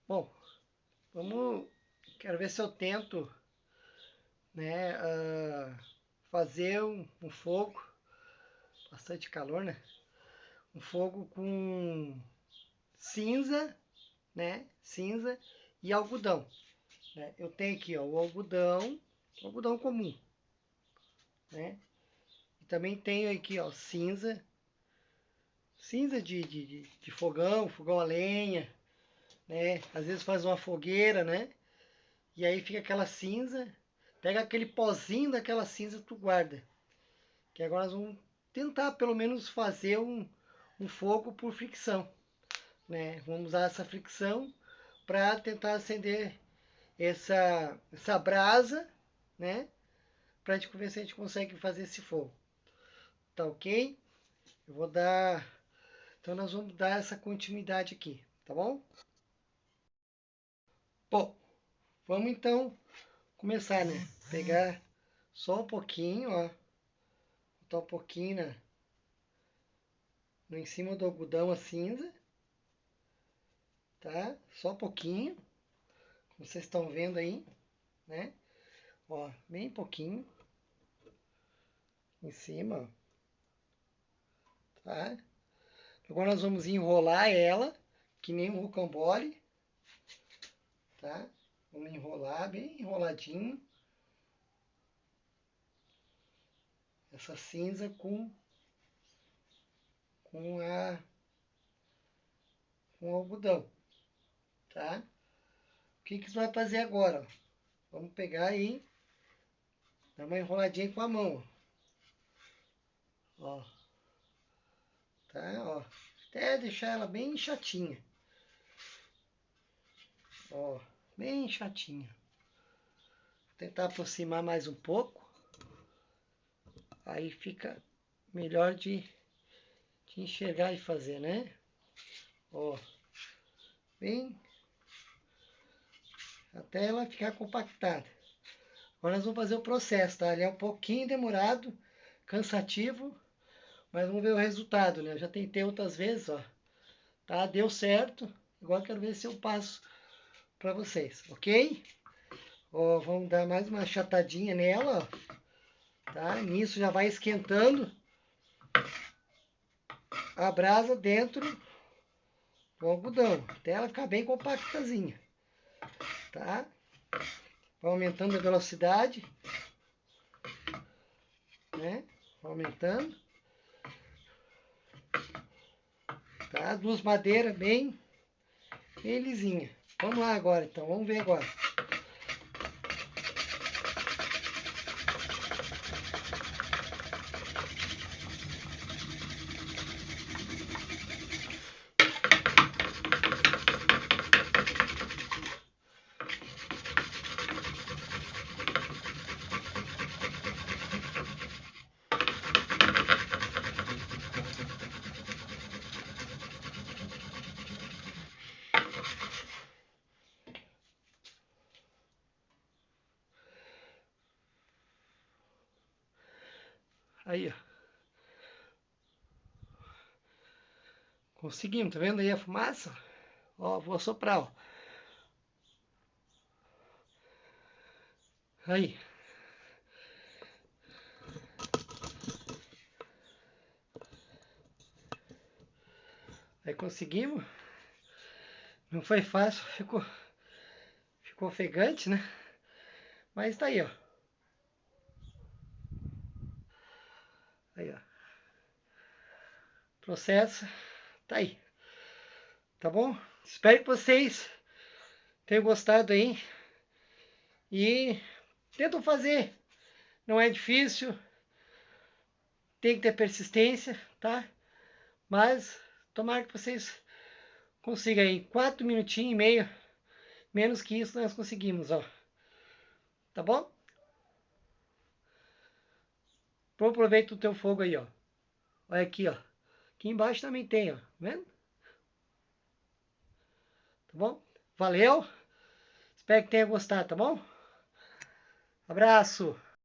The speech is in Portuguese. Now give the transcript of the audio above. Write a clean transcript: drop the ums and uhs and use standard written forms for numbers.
Bom, quero ver se eu tento, né, fazer um fogo, bastante calor, né? Um fogo com cinza, né? Cinza e algodão, né? Eu tenho aqui, ó, o algodão comum, né? E também tenho aqui, ó, cinza de fogão a lenha, né? Às vezes faz uma fogueira, né? E aí fica aquela cinza, pega aquele pozinho daquela cinza, tu guarda. Que agora nós vamos tentar pelo menos fazer um fogo por fricção, né? Vamos usar essa fricção para tentar acender essa brasa, né? Para a gente ver se a gente consegue fazer esse fogo. Tá ok? Eu vou dar. Então nós vamos dar essa continuidade aqui, tá bom? Bom, vamos então começar, né? Pegar só um pouquinho, ó. Botar um pouquinho no em cima do algodão a cinza, tá? Só um pouquinho, como vocês estão vendo aí, né? Ó, bem pouquinho em cima, ó, tá? Agora nós vamos enrolar ela, que nem um rocambole, tá? Vamos enrolar bem enroladinho essa cinza com a com o algodão, tá? O que que você vai fazer agora? Ó? Vamos pegar aí, dar uma enroladinha com a mão, ó, tá? Ó, até deixar ela bem chatinha, ó, bem chatinha. Vou tentar aproximar mais um pouco, aí fica melhor de enxergar e fazer, né? Ó, bem até ela ficar compactada. Agora nós vamos fazer o processo, tá? Ele é um pouquinho demorado, cansativo, mas vamos ver o resultado, né? Eu já tentei outras vezes, ó, tá? Deu certo. Agora quero ver se eu passo para vocês, ok? Ó, vamos dar mais uma achatadinha nela, ó, tá? Nisso já vai esquentando a brasa dentro do algodão, até ela ficar bem compactazinha, tá? Vai aumentando a velocidade, né? Vai aumentando, tá? Duas madeiras bem lisinha. Vamos lá agora, então. Vamos ver agora. Aí, ó. Conseguimos, tá vendo aí a fumaça? Ó, vou soprar, ó. Aí. Aí conseguimos. Não foi fácil, ficou ofegante, né? Mas tá aí, ó. Aí, ó. Processo. Tá aí. Tá bom? Espero que vocês tenham gostado aí. E tentam fazer. Não é difícil. Tem que ter persistência, tá? Mas tomara que vocês consigam aí 4 minutinhos e meio. Menos que isso nós conseguimos, ó. Tá bom? Aproveita o teu fogo aí, ó. Olha aqui, ó. Aqui embaixo também tem, ó. Tá vendo? Tá bom? Valeu. Espero que tenha gostado, tá bom? Abraço.